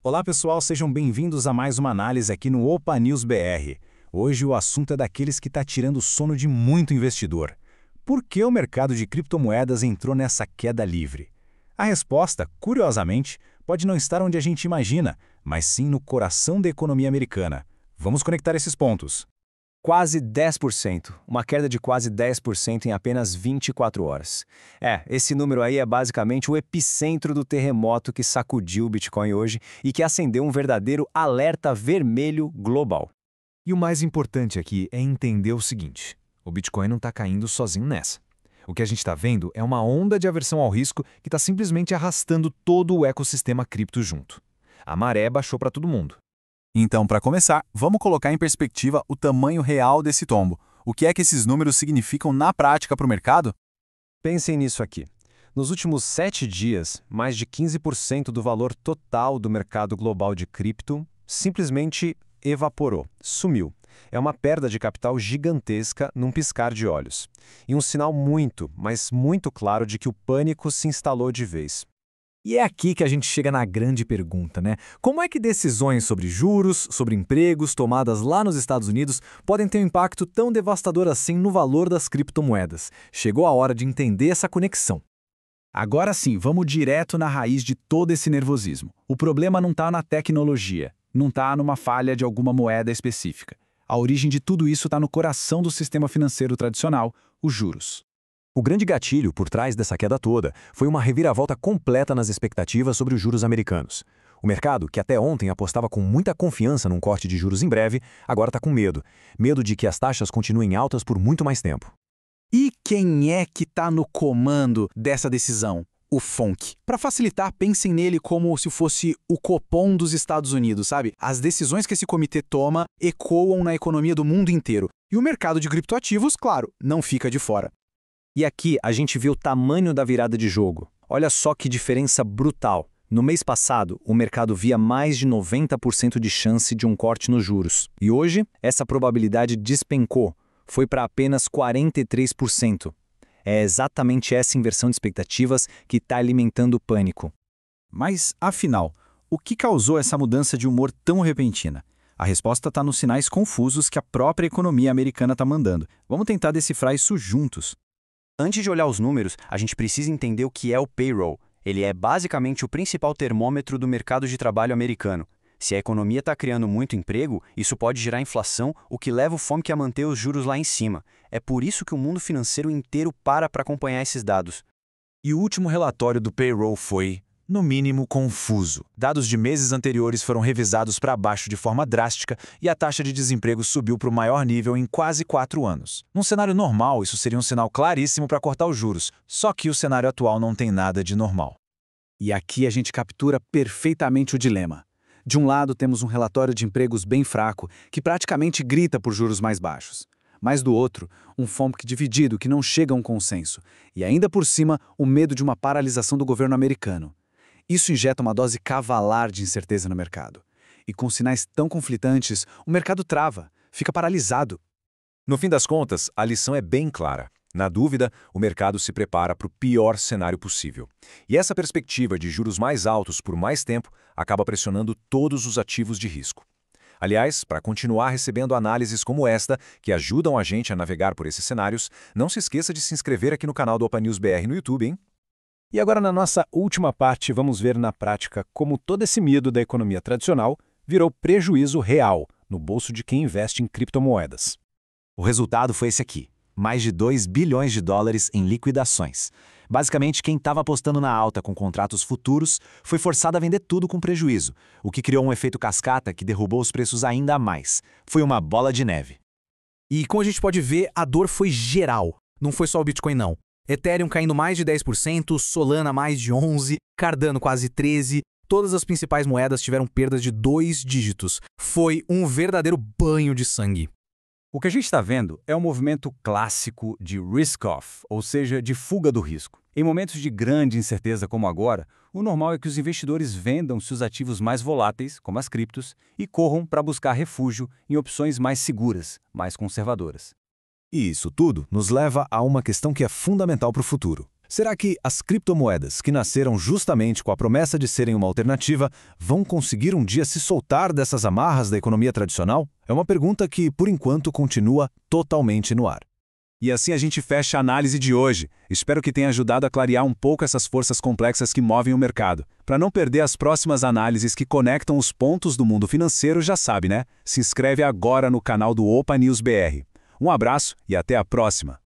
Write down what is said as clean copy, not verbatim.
Olá pessoal, sejam bem-vindos a mais uma análise aqui no Opa News BR. Hoje o assunto é daqueles que está tirando o sono de muito investidor. Por que o mercado de criptomoedas entrou nessa queda livre? A resposta, curiosamente, pode não estar onde a gente imagina, mas sim no coração da economia americana. Vamos conectar esses pontos. Quase 10%, uma queda de quase 10% em apenas 24 horas. Esse número aí é basicamente o epicentro do terremoto que sacudiu o Bitcoin hoje e que acendeu um verdadeiro alerta vermelho global. E o mais importante aqui é entender o seguinte: o Bitcoin não está caindo sozinho nessa. O que a gente está vendo é uma onda de aversão ao risco que está simplesmente arrastando todo o ecossistema cripto junto. A maré baixou para todo mundo. Então, para começar, vamos colocar em perspectiva o tamanho real desse tombo. O que é que esses números significam na prática para o mercado? Pensem nisso aqui. Nos últimos 7 dias, mais de 15% do valor total do mercado global de cripto simplesmente evaporou, sumiu. É uma perda de capital gigantesca num piscar de olhos. E um sinal muito, mas muito claro de que o pânico se instalou de vez. E é aqui que a gente chega na grande pergunta, né? Como é que decisões sobre juros, sobre empregos tomadas lá nos Estados Unidos podem ter um impacto tão devastador assim no valor das criptomoedas? Chegou a hora de entender essa conexão. Agora sim, vamos direto na raiz de todo esse nervosismo. O problema não está na tecnologia, não está numa falha de alguma moeda específica. A origem de tudo isso está no coração do sistema financeiro tradicional, os juros. O grande gatilho por trás dessa queda toda foi uma reviravolta completa nas expectativas sobre os juros americanos. O mercado, que até ontem apostava com muita confiança num corte de juros em breve, agora está com medo. Medo de que as taxas continuem altas por muito mais tempo. E quem é que está no comando dessa decisão? O FONC. Para facilitar, pensem nele como se fosse o Copom dos Estados Unidos, sabe? As decisões que esse comitê toma ecoam na economia do mundo inteiro. E o mercado de criptoativos, claro, não fica de fora. E aqui a gente vê o tamanho da virada de jogo. Olha só que diferença brutal. No mês passado, o mercado via mais de 90% de chance de um corte nos juros. E hoje, essa probabilidade despencou. Foi para apenas 43%. É exatamente essa inversão de expectativas que está alimentando o pânico. Mas, afinal, o que causou essa mudança de humor tão repentina? A resposta está nos sinais confusos que a própria economia americana está mandando. Vamos tentar decifrar isso juntos. Antes de olhar os números, a gente precisa entender o que é o payroll. Ele é basicamente o principal termômetro do mercado de trabalho americano. Se a economia está criando muito emprego, isso pode gerar inflação, o que leva o FOMC a manter os juros lá em cima. É por isso que o mundo financeiro inteiro para acompanhar esses dados. E o último relatório do payroll foi, no mínimo, confuso. Dados de meses anteriores foram revisados para baixo de forma drástica e a taxa de desemprego subiu para o maior nível em quase 4 anos. Num cenário normal, isso seria um sinal claríssimo para cortar os juros, só que o cenário atual não tem nada de normal. E aqui a gente captura perfeitamente o dilema. De um lado, temos um relatório de empregos bem fraco, que praticamente grita por juros mais baixos. Mas do outro, um FOMC dividido que não chega a um consenso. E ainda por cima, o medo de uma paralisação do governo americano. Isso injeta uma dose cavalar de incerteza no mercado. E com sinais tão conflitantes, o mercado trava, fica paralisado. No fim das contas, a lição é bem clara. Na dúvida, o mercado se prepara para o pior cenário possível. E essa perspectiva de juros mais altos por mais tempo acaba pressionando todos os ativos de risco. Aliás, para continuar recebendo análises como esta, que ajudam a gente a navegar por esses cenários, não se esqueça de se inscrever aqui no canal do Opa News BR no YouTube, hein? E agora, na nossa última parte, vamos ver na prática como todo esse medo da economia tradicional virou prejuízo real no bolso de quem investe em criptomoedas. O resultado foi esse aqui. Mais de 2 bilhões de dólares em liquidações. Basicamente, quem estava apostando na alta com contratos futuros foi forçado a vender tudo com prejuízo, o que criou um efeito cascata que derrubou os preços ainda mais. Foi uma bola de neve. E como a gente pode ver, a dor foi geral. Não foi só o Bitcoin, não. Ethereum caindo mais de 10%, Solana mais de 11%, Cardano quase 13%. Todas as principais moedas tiveram perdas de 2 dígitos. Foi um verdadeiro banho de sangue. O que a gente está vendo é um movimento clássico de risk-off, ou seja, de fuga do risco. Em momentos de grande incerteza como agora, o normal é que os investidores vendam seus ativos mais voláteis, como as criptos, e corram para buscar refúgio em opções mais seguras, mais conservadoras. E isso tudo nos leva a uma questão que é fundamental para o futuro. Será que as criptomoedas, que nasceram justamente com a promessa de serem uma alternativa, vão conseguir um dia se soltar dessas amarras da economia tradicional? É uma pergunta que, por enquanto, continua totalmente no ar. E assim a gente fecha a análise de hoje. Espero que tenha ajudado a clarear um pouco essas forças complexas que movem o mercado. Para não perder as próximas análises que conectam os pontos do mundo financeiro, já sabe, né? Se inscreve agora no canal do Opa News BR. Um abraço e até a próxima!